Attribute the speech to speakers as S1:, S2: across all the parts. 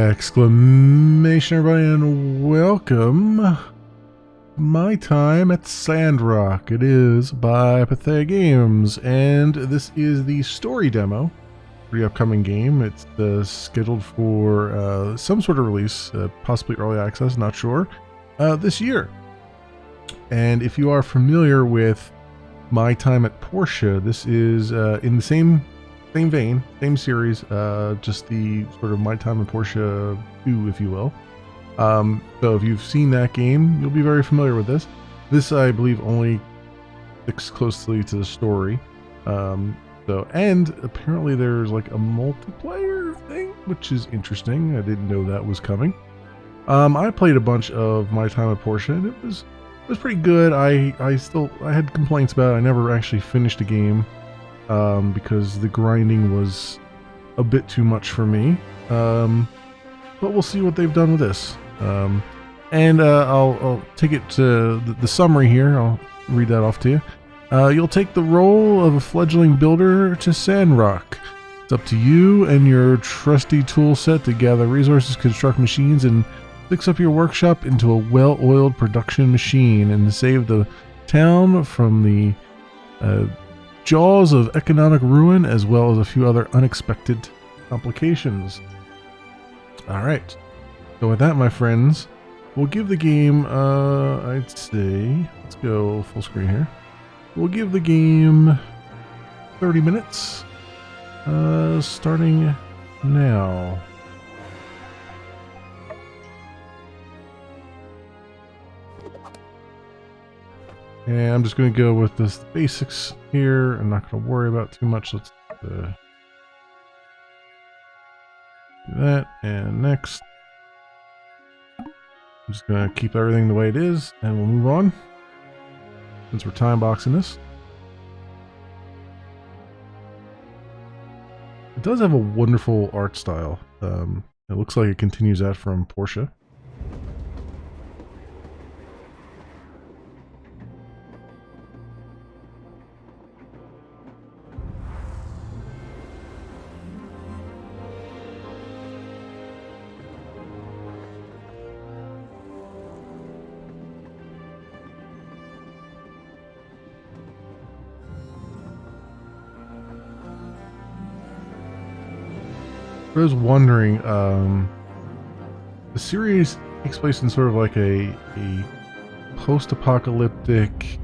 S1: Exclamation everybody and welcome. My time at Sandrock. It is by Pathea Games and this is the story demo for the upcoming game. It's scheduled for some sort of release, possibly early access, not sure, this year. And if you are familiar with My Time at Portia, this is in the same vein, same series, just the sort of My Time at Portia 2, if you will. So if you've seen that game, you'll be very familiar with this. This, I believe, only sticks closely to the story. And apparently there's like a multiplayer thing, which is interesting. I didn't know that was coming. I played a bunch of My Time at Portia, and it was pretty good. I had complaints about it. I never actually finished a game because the grinding was a bit too much for me. But we'll see what they've done with this. I'll take it to the summary here. I'll read that off to you. You'll take the role of a fledgling builder to Sandrock. It's up to you and your trusty tool set to gather resources, construct machines, and fix up your workshop into a well-oiled production machine and save the town from the jaws of economic ruin, as well as a few other unexpected complications. Alright, so with that, my friends, we'll give the game, I'd say, let's go full screen here. We'll give the game 30 minutes, starting now. And I'm just going to go with the basics here. I'm not going to worry about too much. Let's do that. And next. I'm just going to keep everything the way it is. And we'll move on. Since we're time boxing this. It does have a wonderful art style. It looks like it continues that from Portia. I was wondering, the series takes place in sort of like a post-apocalyptic,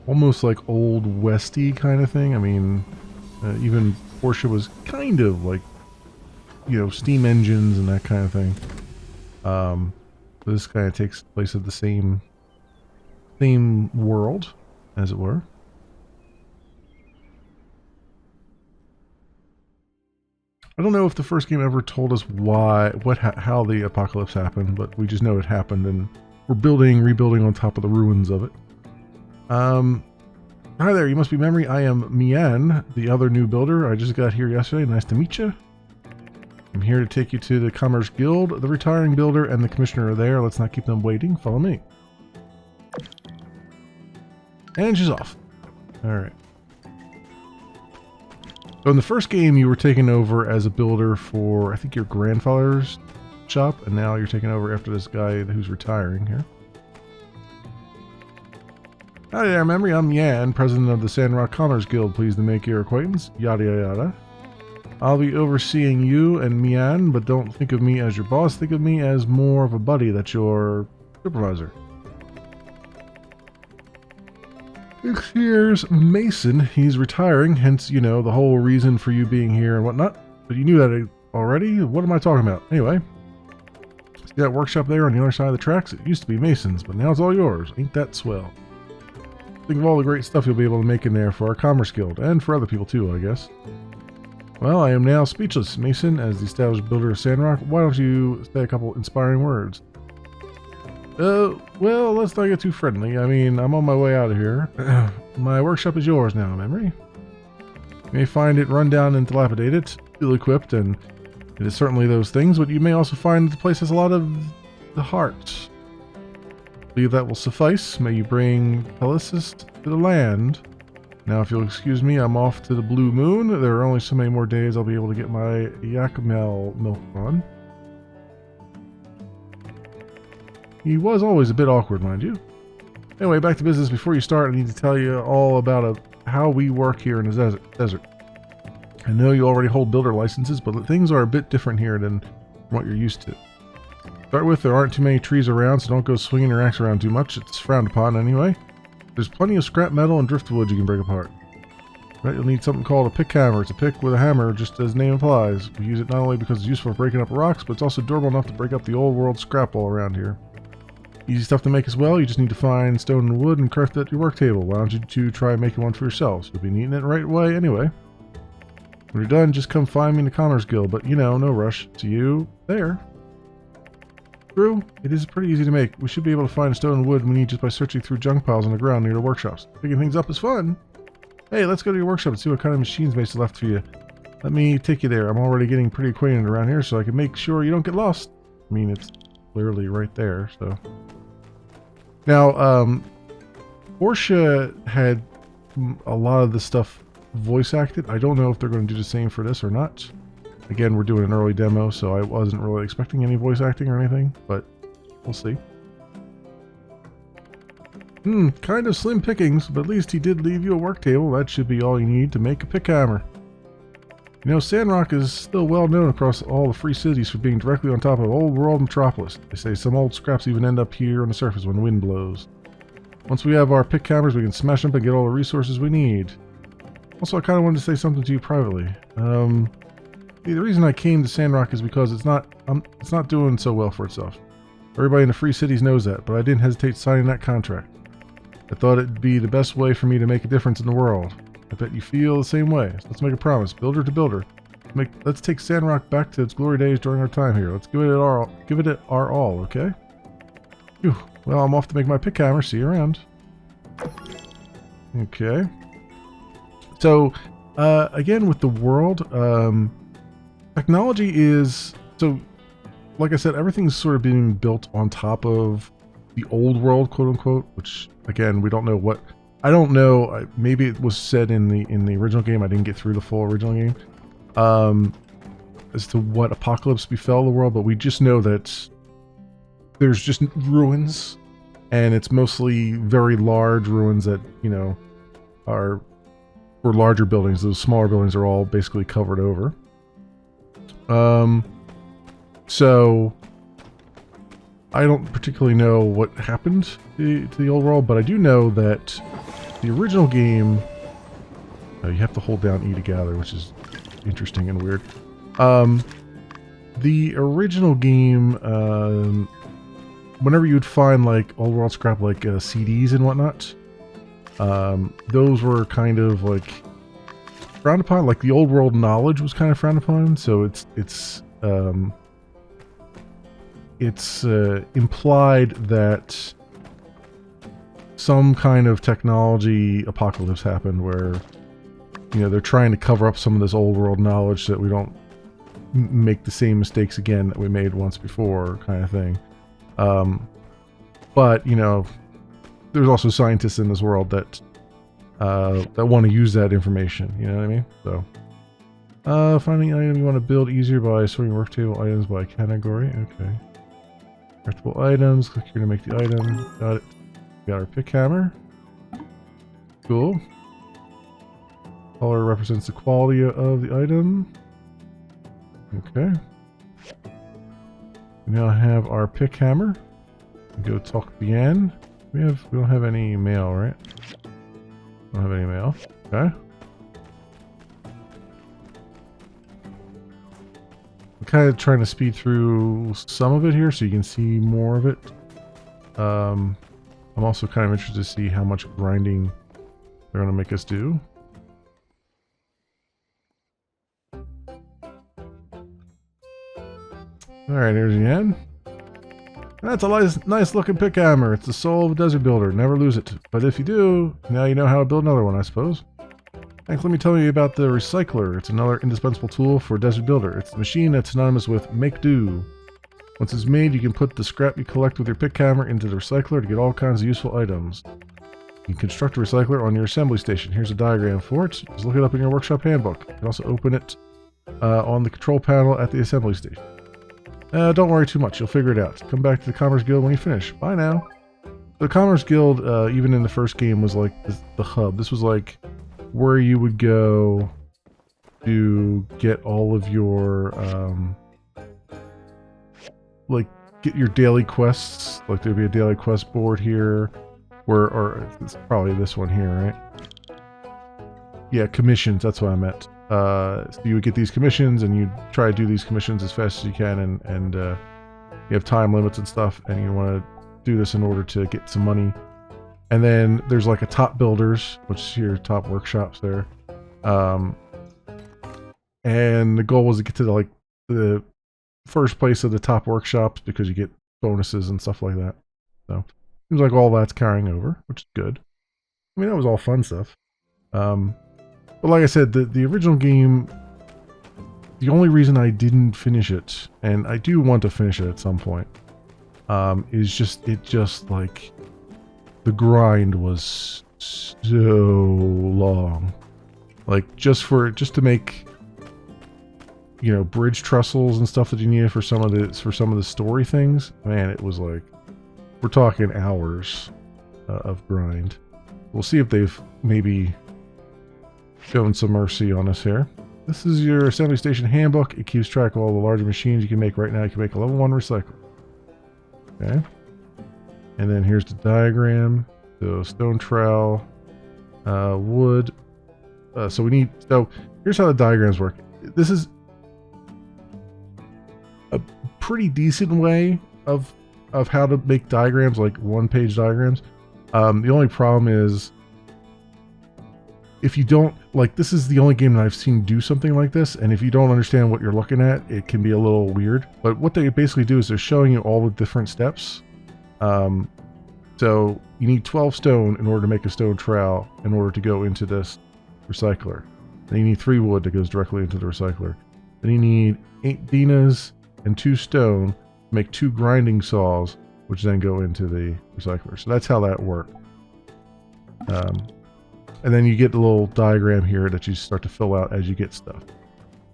S1: almost like old westy kind of thing. I mean, even Portia was kind of like, you know, steam engines and that kind of thing. This kind of takes place at the same world, as it were. I don't know if the first game ever told us how the apocalypse happened, but we just know it happened, and we're rebuilding on top of the ruins of it. Hi there, you must be Memory. I am Mian, the other new builder. I just got here yesterday. Nice to meet you. I'm here to take you to the Commerce Guild. The retiring builder and the commissioner are there. Let's not keep them waiting. Follow me. And she's off. Alright. So in the first game, you were taken over as a builder for, I think, your grandfather's shop, and now you're taking over after this guy who's retiring here. Hi there, Memory. I'm Yan, president of the Sandrock Commerce Guild. Pleased to make your acquaintance. Yada yada yada. I'll be overseeing you and Mian, but don't think of me as your boss. Think of me as more of a buddy that's your supervisor. Here's Mason. He's retiring, hence, you know, the whole reason for you being here and whatnot. But you knew that already? What am I talking about? Anyway, see that workshop there on the other side of the tracks? It used to be Mason's, but now it's all yours. Ain't that swell? Think of all the great stuff you'll be able to make in there for our Commerce Guild, and for other people too, I guess. Well, I am now speechless. Mason, as the established builder of Sandrock, why don't you say a couple inspiring words? Well, let's not get too friendly. I mean, I'm on my way out of here. My workshop is yours now, Memory. You may find it run down and dilapidated, ill-equipped, and it is certainly those things, but you may also find the place has a lot of the heart. I believe that will suffice. May you bring Pelisis to the land Now, if you'll excuse me, I'm off to the Blue Moon. There are only so many more days I'll be able to get my Yakmel milk on. He was always a bit awkward, mind you. Anyway, back to business. Before you start, I need to tell you all about how we work here in the desert. I know you already hold builder licenses, but things are a bit different here than what you're used to. Start with, there aren't too many trees around, so don't go swinging your axe around too much. It's frowned upon anyway. There's plenty of scrap metal and driftwood you can break apart. Right, you'll need something called a pick hammer. It's a pick with a hammer, just as the name implies. We use it not only because it's useful for breaking up rocks, but it's also durable enough to break up the old world scrap all around here. Easy stuff to make as well. You just need to find stone and wood and craft it at your work table. Why don't you two try making one for yourselves? You'll be needing it the right way anyway. When you're done, just come find me in the Commerce Guild, but you know, no rush. See you there. True, it is pretty easy to make. We should be able to find stone and wood we need just by searching through junk piles on the ground near the workshops. Picking things up is fun. Hey, let's go to your workshop and see what kind of machines Mace left for you. Let me take you there. I'm already getting pretty acquainted around here, so I can make sure you don't get lost. I mean, it's clearly right there, so. Now, Portia had a lot of the stuff voice acted. I don't know if they're going to do the same for this or not. Again, we're doing an early demo, so I wasn't really expecting any voice acting or anything, but we'll see. Kind of slim pickings, but at least he did leave you a work table. That should be all you need to make a pick hammer. You know, Sandrock is still well known across all the free cities for being directly on top of old world metropolis. They say some old scraps even end up here on the surface when the wind blows. Once we have our pick hammers, we can smash them up and get all the resources we need. Also, I kind of wanted to say something to you privately. The reason I came to Sandrock is because it's not doing so well for itself. Everybody in the free cities knows that, but I didn't hesitate signing that contract. I thought it'd be the best way for me to make a difference in the world. I bet you feel the same way. So let's make a promise, builder to builder. Let's take Sandrock back to its glory days during our time here. Let's give it our all, okay? Phew. Well, I'm off to make my pick hammer. See you around. Okay. So, again, with the world, technology is, so, like I said, everything's sort of being built on top of the old world, quote unquote, which, again, we don't know what, I don't know, maybe it was said in the original game, I didn't get through the full original game, as to what apocalypse befell the world, but we just know that there's just ruins, and it's mostly very large ruins that, you know, are for larger buildings. Those smaller buildings are all basically covered over. So I don't particularly know what happened to the old world, but I do know that the original game, you have to hold down E to gather, which is interesting and weird. The original game, whenever you'd find like old world scrap, like CDs and whatnot, those were kind of like frowned upon. Like the old world knowledge was kind of frowned upon, so it's implied that some kind of technology apocalypse happened where, you know, they're trying to cover up some of this old world knowledge so that we don't make the same mistakes again that we made once before, kind of thing. But, you know, there's also scientists in this world that want to use that information, you know what I mean? So, finding an item you want to build easier by sorting work table items by category. Okay. Craftable items. Click here to make the item. Got it. Got our pick hammer. Cool. Color represents the quality of the item. Okay. We now have our pick hammer. Go talk to Yan. We don't have any mail, right? Don't have any mail. Okay. I'm kind of trying to speed through some of it here so you can see more of it. I'm also kind of interested to see how much grinding they're going to make us do. Alright, here's the end. That's a nice looking pick hammer. It's the soul of a desert builder. Never lose it. But if you do, now you know how to build another one, I suppose. Next, let me tell you about the recycler. It's another indispensable tool for a desert builder. It's the machine that's synonymous with make do. Once it's made, you can put the scrap you collect with your pick hammer into the recycler to get all kinds of useful items. You can construct a recycler on your assembly station. Here's a diagram for it. Just look it up in your workshop handbook. You can also open it on the control panel at the assembly station. Don't worry too much. You'll figure it out. Come back to the Commerce Guild when you finish. Bye now. The Commerce Guild, even in the first game, was like the hub. This was like where you would go to get all of your, like, get your daily quests. Like, there'd be a daily quest board here, or it's probably this one here, right? Yeah, commissions, that's what I meant. So you would get these commissions, and you try to do these commissions as fast as you can, and you have time limits and stuff, and you want to do this in order to get some money. And then there's like a top builders, which is your top workshops there. And the goal was to get to the first place of the top workshops because you get bonuses and stuff like that. So seems like all that's carrying over, which is good. I mean, that was all fun stuff. But like I said, the original game, the only reason I didn't finish it, and I do want to finish it at some point, is just like the grind was so long. Like just to make, you know, bridge trestles and stuff that you needed for some of the story things, man, it was like, we're talking hours of grind. We'll see if they've maybe shown some mercy on us here. This is your assembly station handbook. It keeps track of all the larger machines you can make right now. You can make a level 1 recycler. Okay. And then here's the diagram. So stone trowel, wood. So here's how the diagrams work. This is a pretty decent way of how to make diagrams, like one-page diagrams. The only problem is, if you don't, like, this is the only game that I've seen do something like this, and if you don't understand what you're looking at, it can be a little weird. But what they basically do is they're showing you all the different steps. So you need 12 stone in order to make a stone trowel in order to go into this recycler. Then you need 3 wood that goes directly into the recycler. Then you need 8 dinas and 2 stone to make 2 grinding saws, which then go into the recycler. So that's how that works. And then you get the little diagram here that you start to fill out as you get stuff,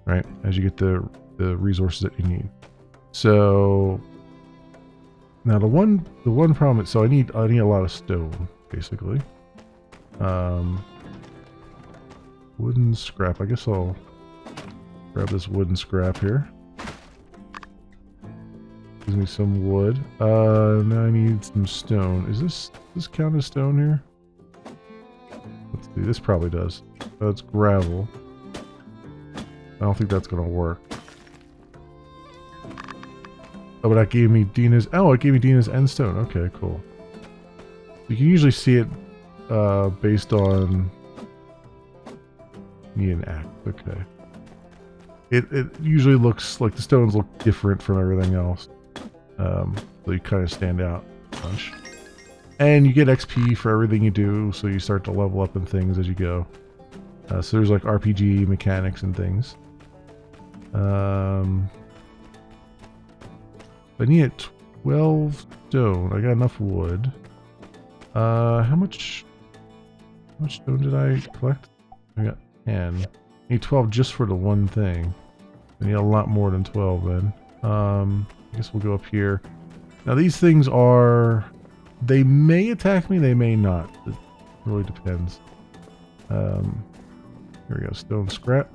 S1: right? As you get the resources that you need. So now the one problem is, so I need a lot of stone, basically. Wooden scrap. I guess I'll grab this wooden scrap here. Gives me some wood. Now I need some stone. Does this count as stone here? Let's see, this probably does. That's gravel. I don't think that's gonna work. Oh, but that gave me Dina's. Oh, it gave me Dina's end stone. Okay, cool. You can usually see it based on. Need an axe. Okay. It usually looks like the stones look different from everything else. So you kind of stand out a bunch. And you get XP for everything you do, so you start to level up in things as you go. So there's like RPG mechanics and things. I need 12 stone. I got enough wood. How much stone did I collect? I got 10. I need 12 just for the one thing. I need a lot more than 12 then. I guess we'll go up here. Now these things are... They may attack me, they may not. It really depends. Here we go, stone scrap.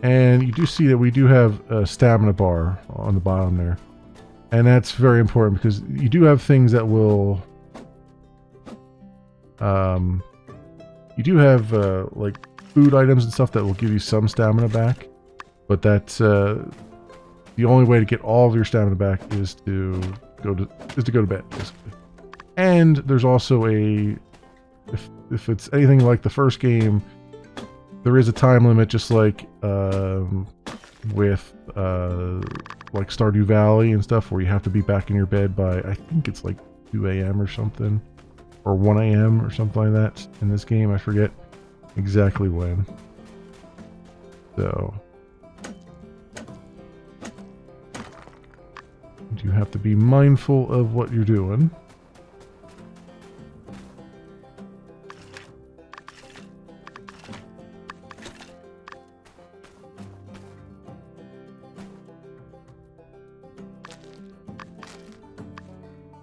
S1: And you do see that we do have a stamina bar on the bottom there. And that's very important because you do have things that will... you do have like food items and stuff that will give you some stamina back, but that's the only way to get all of your stamina back is to go to bed, basically. And there's also if it's anything like the first game, there is a time limit, just like with like Stardew Valley and stuff, where you have to be back in your bed by, I think it's like 2 a.m. or something, or 1 a.m. or something like that in this game. I forget exactly when. So do have to be mindful of what you're doing.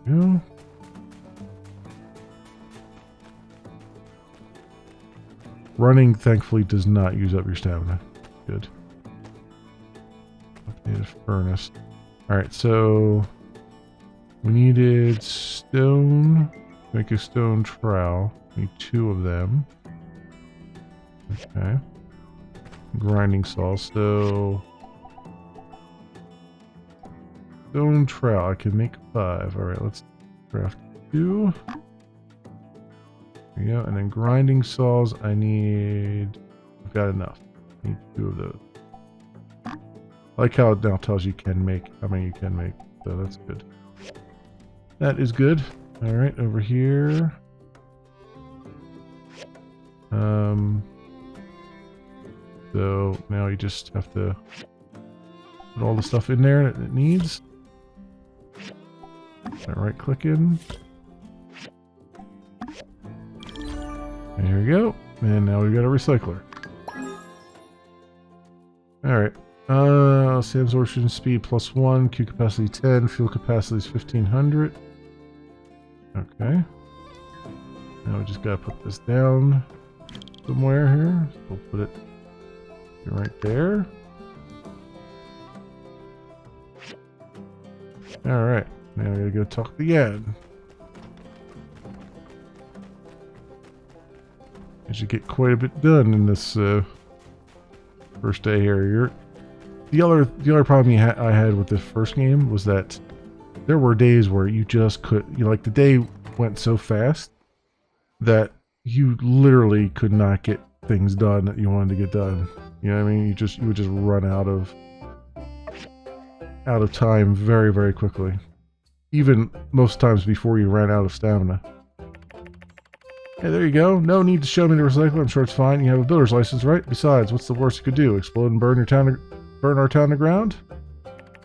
S1: Yeah. Running, thankfully, does not use up your stamina. Good. Need a furnace. Alright, so we needed stone. Make a stone trowel. Need 2 of them. Okay. Grinding saw. So stone trowel. I can make 5. Alright, let's craft 2. There you go. And then grinding saws, I need... I've got enough. I need 2 of those. I like how it now tells you can make, how many you can make. So that's good. That is good. Alright, over here. So now you just have to put all the stuff in there that it needs. Right click in. There we go. And now we've got a recycler. Alright. Sand absorption speed +1, Q capacity 10, fuel capacity is 1500. Okay. Now we just gotta put this down somewhere here. So we'll put it right there. Alright. Now we gotta go talk to the ad. You should get quite a bit done in this first day here. The other problem I had with this first game was that there were days where you just could, like the day went so fast that you literally could not get things done that you wanted to get done. You know what I mean? You would just run out of time very, very quickly. Even most times before you ran out of stamina. Hey, there you go. No need to show me the recycler. I'm sure it's fine. You have a builder's license, right? Besides, what's the worst you could do? Explode and burn our town to ground?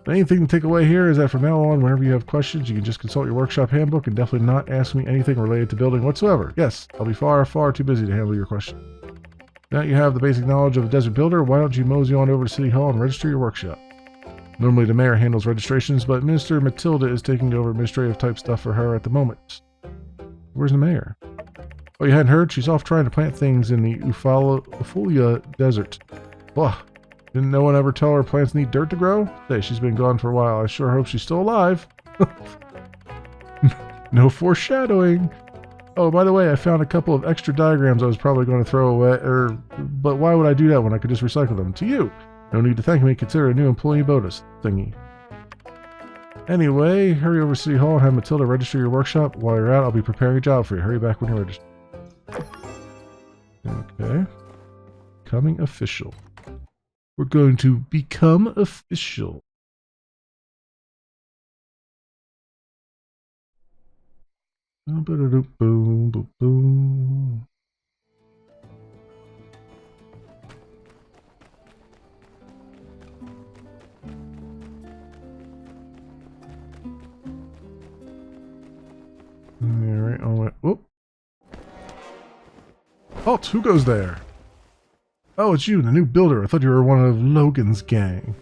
S1: The main thing to take away here is that from now on, whenever you have questions, you can just consult your workshop handbook and definitely not ask me anything related to building whatsoever. Yes, I'll be far, far too busy to handle your question. Now you have the basic knowledge of a desert builder, why don't you mosey on over to City Hall and register your workshop? Normally the mayor handles registrations, but Minister Matilda is taking over administrative type stuff for her at the moment. Where's the mayor? Oh, you hadn't heard? She's off trying to plant things in the Ufalia desert. Blah. Didn't no one ever tell her plants need dirt to grow? Hey, she's been gone for a while. I sure hope she's still alive. No foreshadowing. Oh, by the way, I found a couple of extra diagrams I was probably going to throw away, but why would I do that when I could just recycle them? To you. No need to thank me. Consider a new employee bonus thingy. Anyway, hurry over to City Hall and have Matilda register your workshop. While you're out, I'll be preparing a job for you. Hurry back when you're registered. Okay. Becoming official. We're going to become official. Boom, boom, boom. Alright, whoop. Halt, who goes there? Oh, it's you, the new builder. I thought you were one of Logan's gang.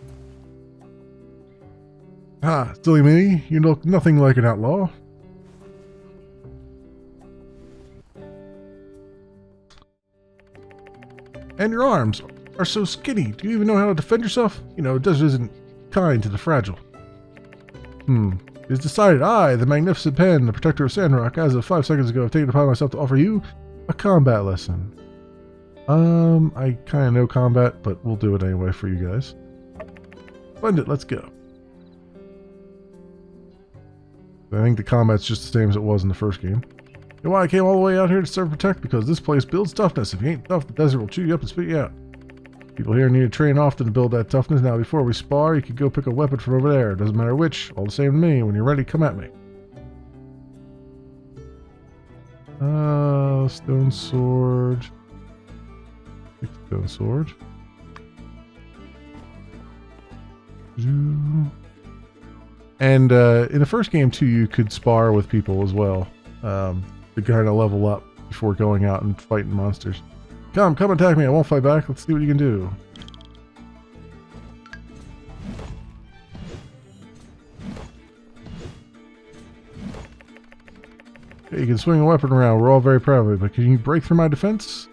S1: Ah, silly me. You look nothing like an outlaw. And your arms are so skinny. Do you even know how to defend yourself? You know, it just isn't kind to the fragile. It's decided I, the magnificent pen, the protector of Sandrock, as of 5 seconds ago, have taken upon myself to offer you a combat lesson. I kind of know combat, but we'll do it anyway for you guys. Splendid, let's go. I think the combat's just the same as it was in the first game. You know why I came all the way out here to serve and protect? Because this place builds toughness. If you ain't tough, the desert will chew you up and spit you out. People here need to train often to build that toughness. Now, before we spar, you can go pick a weapon from over there. Doesn't matter which. All the same to me. When you're ready, come at me. Stone sword. Stone sword. And in the first game too, you could spar with people as well, to kind of level up before going out and fighting monsters. Come attack me. I won't fight back. Let's see what you can do. Okay, you can swing a weapon around. We're all very proud of it, but can you break through my defense?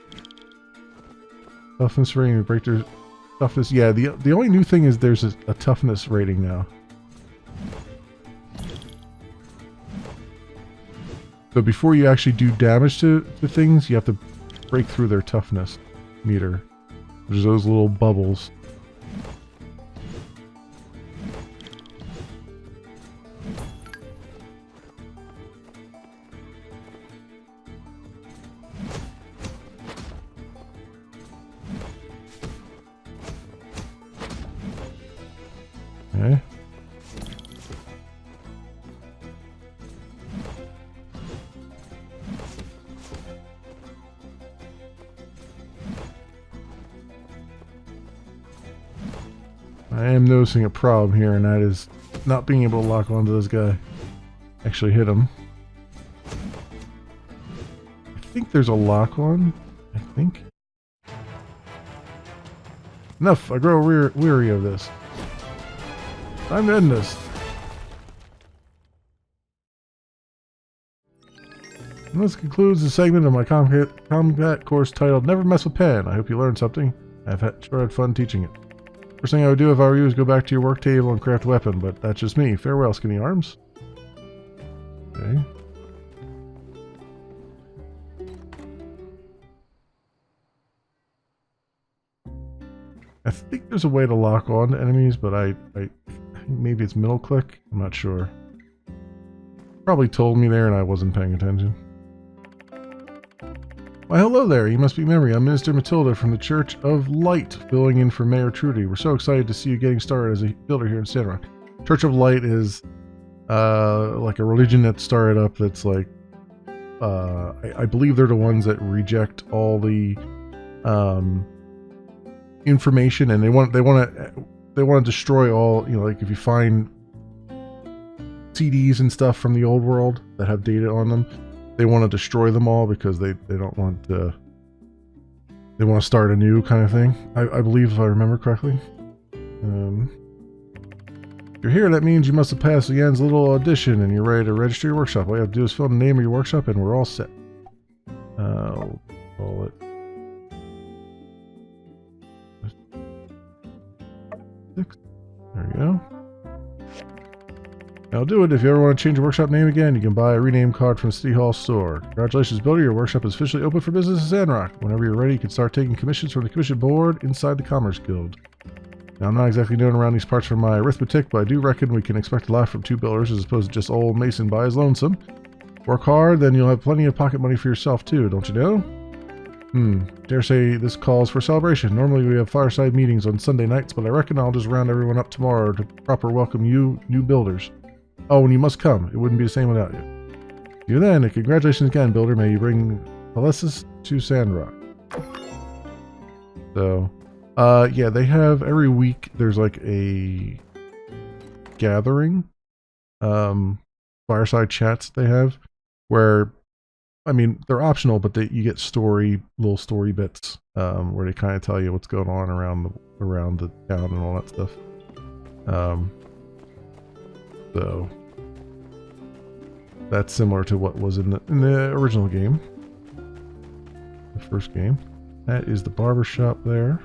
S1: Toughness rating, break their toughness. Yeah, the only new thing is there's a toughness rating now. So before you actually do damage to things, you have to break through their toughness meter. There's those little bubbles. Okay. I am noticing a problem here, and that is not being able to lock onto this guy. Actually hit him. I think there's a lock on. I think. Enough. I grow weary of this. Time to end this. And this concludes the segment of my combat course titled Never Mess with Pen. I hope you learned something. I've sure had fun teaching it. First thing I would do if I were you is go back to your work table and craft a weapon, but that's just me. Farewell, skinny arms. Okay. I think there's a way to lock on to enemies, but I think maybe it's middle click. I'm not sure. Probably told me there and I wasn't paying attention. Why, hello there. You must be Memory. I'm Minister Matilda from the Church of Light, filling in for Mayor Trudy. We're so excited to see you getting started as a builder here in Sandrock. Church of Light is like a religion that started up that's like, I believe they're the ones that reject all the information, and they want to destroy all, you know, like if you find CDs and stuff from the old world that have data on them, they want to destroy them all because they don't want to, they want to start anew kind of thing. I believe, if I remember correctly. If you're here, that means you must have passed Yan's little audition and you're ready to register your workshop. All you have to do is fill in the name of your workshop and we're all set. We'll call it 6. There we go. I'll do it. If you ever want to change your workshop name again, you can buy a rename card from City Hall store. Congratulations, builder. Your workshop is officially open for business in Sandrock. Whenever you're ready, you can start taking commissions from the commission board inside the Commerce Guild. Now, I'm not exactly doing around these parts for my arithmetic, but I do reckon we can expect a lot from 2 builders as opposed to just old Mason by his lonesome. Work hard, then you'll have plenty of pocket money for yourself too, don't you know? Dare say this calls for celebration. Normally we have fireside meetings on Sunday nights, but I reckon I'll just round everyone up tomorrow to proper welcome you new builders. Oh, and you must come. It wouldn't be the same without you. See you then, and congratulations again, builder. May you bring Alessis to Sandrock. So, yeah, they have every week. There's like a gathering, fireside chats they have, where, I mean, they're optional, but you get little story bits, where they kind of tell you what's going on around the town and all that stuff. So that's similar to what was in the original game, the first game. That is the barber shop there.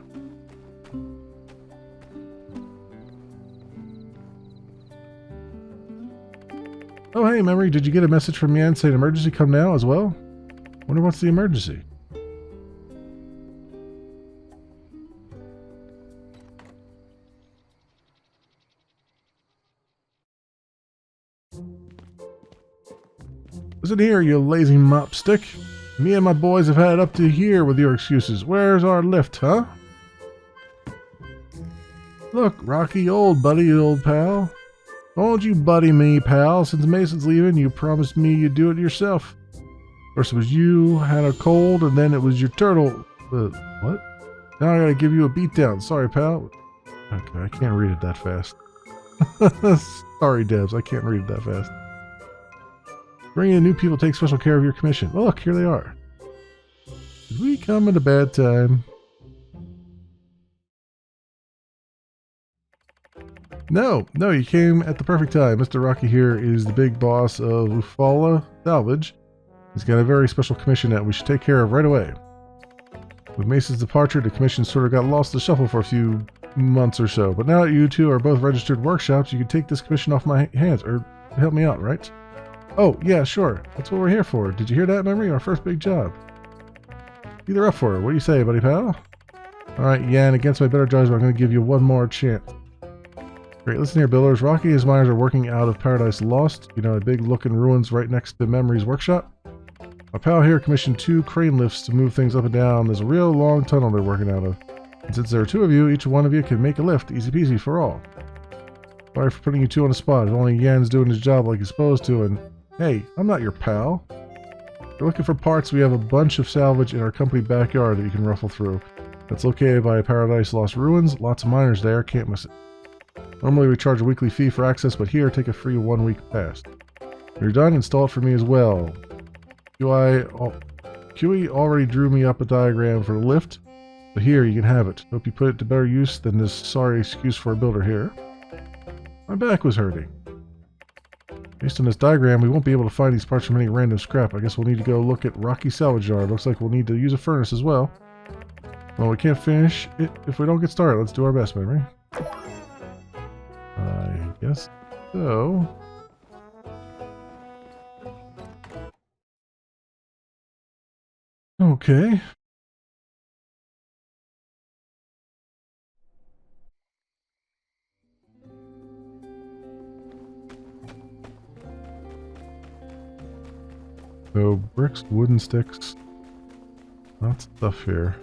S1: Oh, hey, Memory, did you get a message from Yan saying emergency come now as well? Wonder what's the emergency? Listen here, you lazy mopstick. Me and my boys have had up to here with your excuses. Where's our lift, huh? Look, Rocky, old buddy, old pal. Don't you buddy me, pal. Since Mason's leaving, you promised me you'd do it yourself. First it was you had a cold, and then it was your turtle. What? Now I gotta give you a beatdown. Sorry, pal. Okay, I can't read it that fast. Sorry, devs, I can't read it that fast. Bringing in new people take special care of your commission. Oh, look, here they are. Did we come at a bad time? No, you came at the perfect time. Mr. Rocky here is the big boss of Ufala Salvage. He's got a very special commission that we should take care of right away. With Mason's departure, the commission sort of got lost in the shuffle for a few months or so. But now that you two are both registered workshops, you can take this commission off my hands, or help me out, right? Oh, yeah, sure. That's what we're here for. Did you hear that, Memory? Our first big job. Either up for it. What do you say, buddy pal? Alright, yeah, and against my better judgment, I'm going to give you one more chance. Great, listen here, builders. Rocky and his miners are working out of Paradise Lost. You know, a big looking ruins right next to Memory's workshop. My pal here commissioned 2 crane lifts to move things up and down. There's a real long tunnel they're working out of. And since there are 2 of you, each one of you can make a lift. Easy peasy for all. Sorry for putting you 2 on the spot. Only Yan's doing his job like he's supposed to, and hey, I'm not your pal. If you're looking for parts, we have a bunch of salvage in our company backyard that you can ruffle through. That's located by Paradise Lost Ruins. Lots of miners there, can't miss it. Normally we charge a weekly fee for access, but here, take a free 1-week pass. When you're done, install it for me as well. QE already drew me up a diagram for the lift, so here, you can have it. Hope you put it to better use than this sorry excuse for a builder here. My back was hurting. Based on this diagram, we won't be able to find these parts from any random scrap. I guess we'll need to go look at Rocky Salvage Yard. Looks like we'll need to use a furnace as well. Well, we can't finish it if we don't get started. Let's do our best, Memory. I guess so. Okay. So, bricks, wooden sticks, lots of stuff here.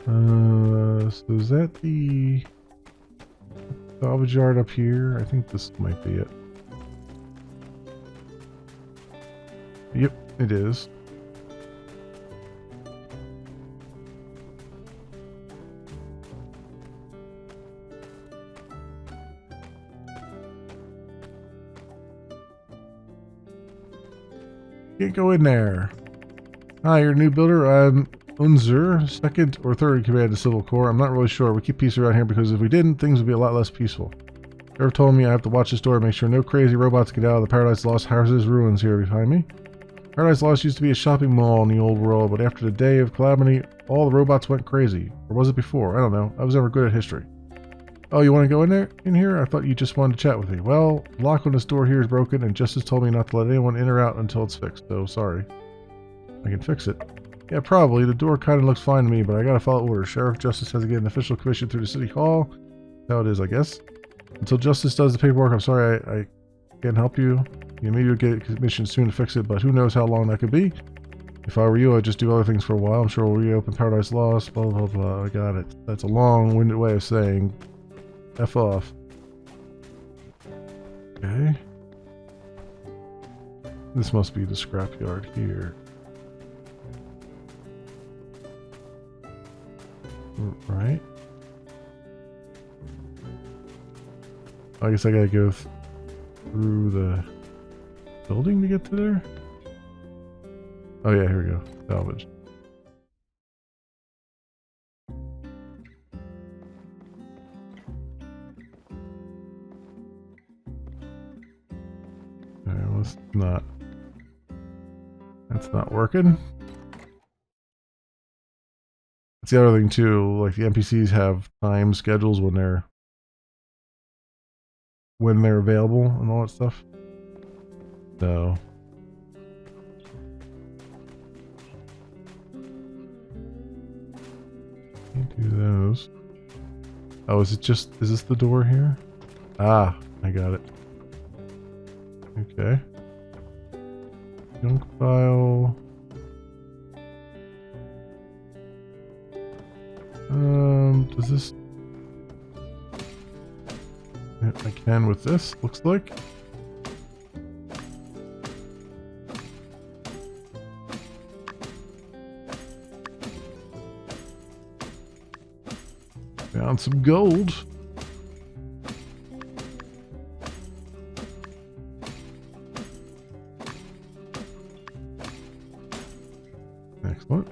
S1: So is that the salvage yard up here? I think this might be it. Yep, it is. Can't go in there. Hi, you're a new builder. I'm Unzer, second or third in command of the Civil Corps. I'm not really sure. We keep peace around here because if we didn't, things would be a lot less peaceful. Sheriff told me I have to watch this door and make sure no crazy robots get out of the Paradise Lost houses ruins here behind me. Paradise Lost used to be a shopping mall in the old world, but after the day of calamity, all the robots went crazy. Or was it before? I don't know. I was never good at history. Oh, you want to go in here? I thought you just wanted to chat with me. Well, the lock on this door here is broken, and Justice told me not to let anyone in or out until it's fixed, so sorry. I can fix it. Yeah, probably. The door kind of looks fine to me, but I gotta follow orders. Sheriff Justice has to get an official commission through the City Hall. That's how it is, I guess. Until Justice does the paperwork, I'm sorry I can't help you. You maybe you'll get a commission soon to fix it, but who knows how long that could be. If I were you, I'd just do other things for a while. I'm sure we'll reopen Paradise Lost, blah, blah, blah. I got it. That's a long-winded way of saying F off. Okay. This must be the scrapyard here. Right? I guess I gotta go through the building to get to there? Oh yeah, here we go. Salvage. Alright, well, that's not working. That's the other thing too, like the NPCs have time schedules when they're available and all that stuff. So can't do those. Oh, is this the door here? Ah, I got it. Okay. Junk file. Does this... Yeah, I can with this, looks like. Found some gold. Excellent.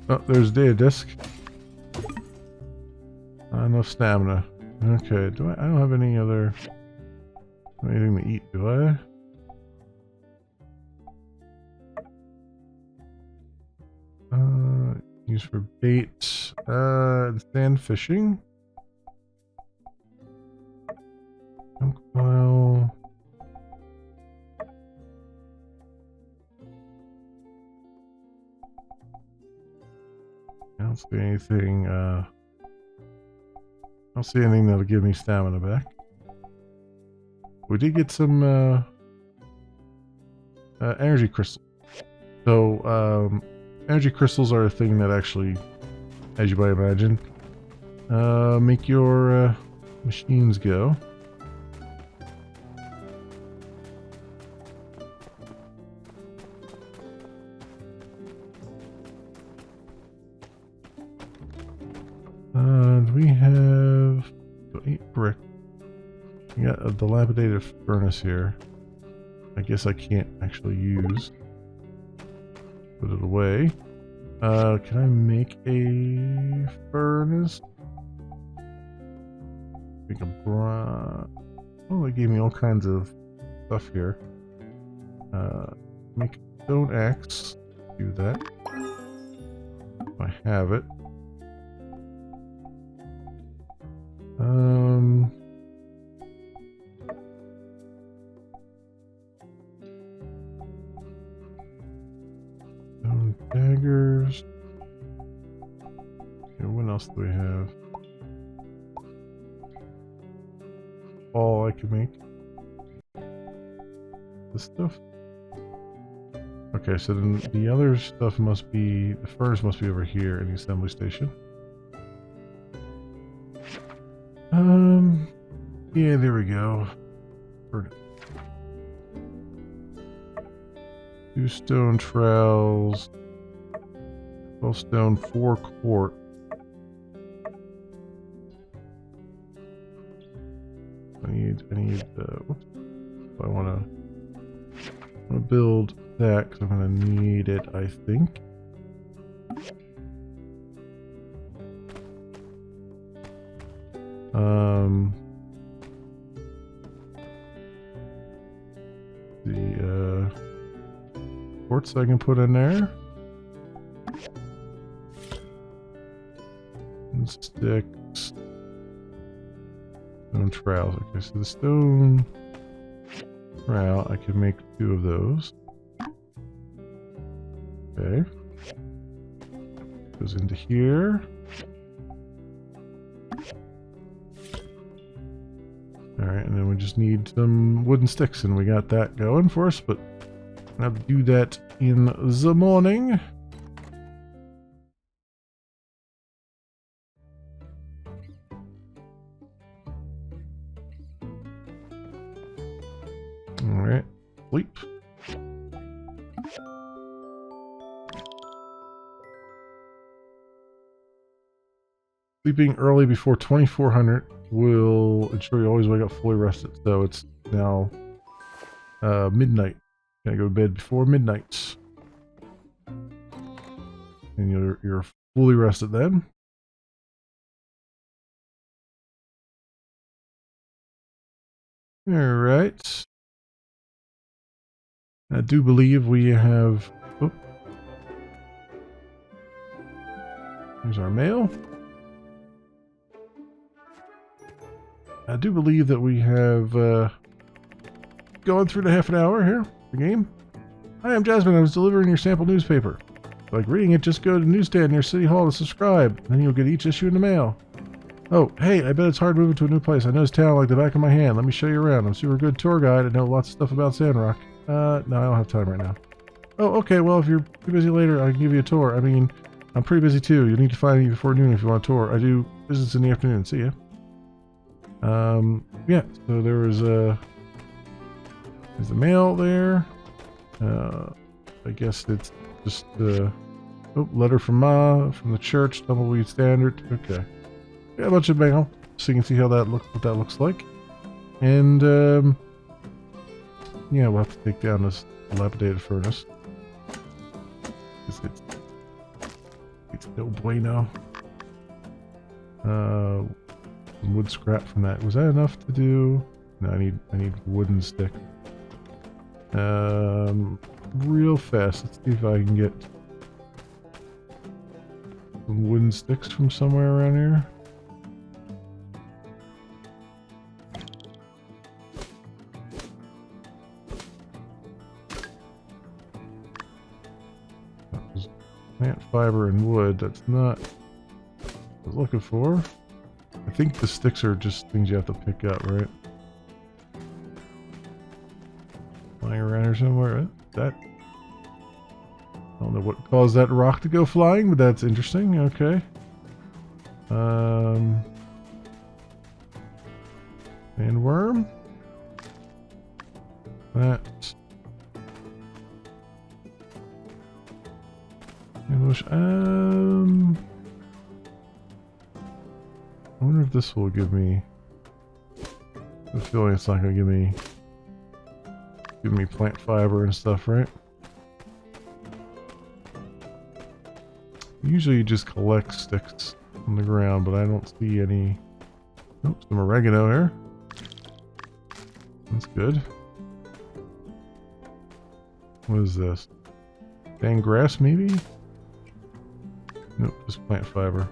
S1: Oh, there's data disk. Enough stamina. Okay, I don't have any other... anything to eat, do I? Use for bait. Sand fishing. Well... I don't see anything, I don't see anything that'll give me stamina back. We did get some, energy crystals. So, energy crystals are a thing that actually, as you might imagine, make your, machines go. We have 8 brick. We got a dilapidated furnace here. I guess I can't actually use. Put it away. Can I make a furnace? Make a oh, they gave me all kinds of stuff here. Make a stone axe. Do that. If I have it. Stone daggers. Okay, what else do we have? All I can make. This stuff? Okay, so then the other stuff must be, the furnace must be over here in the assembly station. Yeah, there we go. Furnace. 2 stone trowels. 12 stone, 4 quart. I need, whoops. I wanna build that because I'm gonna need it, I think. The quartz I can put in there. And sticks. Stone trowels. Okay, so the stone trowel, I can make 2 of those. Okay. Goes into here. Alright, and then we just need some wooden sticks, and we got that going for us, but I have to do that in the morning. Alright, sleep. Sleeping early before 2400 will ensure you always wake up fully rested. So it's now midnight. Gotta go to bed before midnight, and you're fully rested then. All right. I do believe we have. Oh, here's our mail. I do believe that we have gone through the half an hour here, the game. Hi, I'm Jasmine. I was delivering your sample newspaper. If you like reading it, just go to the newsstand near City Hall to subscribe, and then you'll get each issue in the mail. Oh, hey, I bet it's hard moving to a new place. I know this town like the back of my hand. Let me show you around. I'm a super good tour guide. I know lots of stuff about Sandrock. No, I don't have time right now. Oh, okay, well, if you're too busy later, I can give you a tour. I mean, I'm pretty busy too. You'll need to find me before noon if you want a tour. I do business in the afternoon. See ya. Yeah, so there was there's the mail there. I guess it's just letter from Ma from the church, Tumbleweed Standard. Okay, yeah, a bunch of mail, so you can see how that what that looks like. And yeah, we'll have to take down this dilapidated furnace. It's no bueno. Wood scrap from that. Was that enough to do? No, I need wooden stick. Real fast. Let's see if I can get some wooden sticks from somewhere around here. That was plant fiber and wood. That's not what I was looking for. I think the sticks are just things you have to pick up, right? Flying around here somewhere. That, I don't know what caused that rock to go flying, but that's interesting. Okay. And worm. That. English. I wonder if this will give me. I have a feeling it's not going to give me plant fiber and stuff, right? Usually you just collect sticks on the ground, but I don't see any. Oh, some oregano here. That's good. What is this? Dang grass, maybe? Nope, just plant fiber.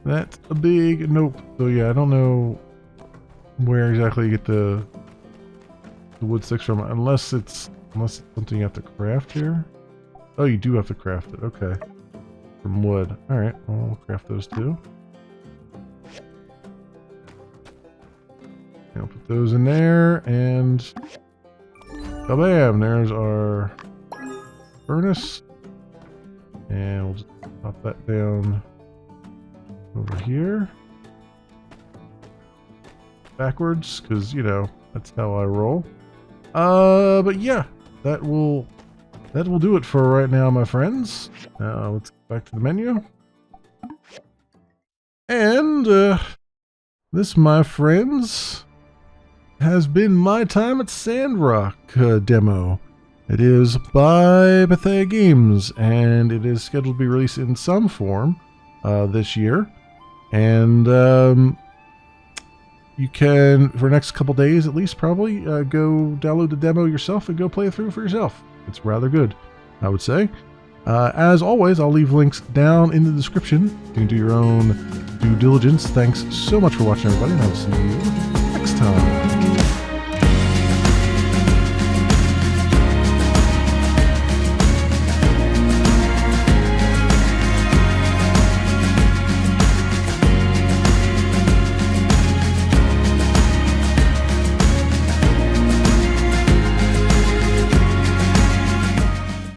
S1: That's a big nope. So yeah, I don't know where exactly you get the wood sticks from, unless it's something you have to craft here. Oh, you do have to craft it. Okay, from wood. All right, well, we'll craft those too. I'll put those in there, and kabam! There's our furnace, and we'll just pop that down over here, backwards, because you know that's how I roll. But yeah, that will do it for right now, my friends. Now let's go back to the menu, and this, my friends, has been my time at Sandrock demo. It is by Bethea Games, and it is scheduled to be released in some form this year. And you can, for the next couple days at least, probably go download the demo yourself and go play it through for yourself. It's rather good, I would say. As always, I'll leave links down in the description. You can do your own due diligence. Thanks so much for watching, everybody, and I'll see you next time.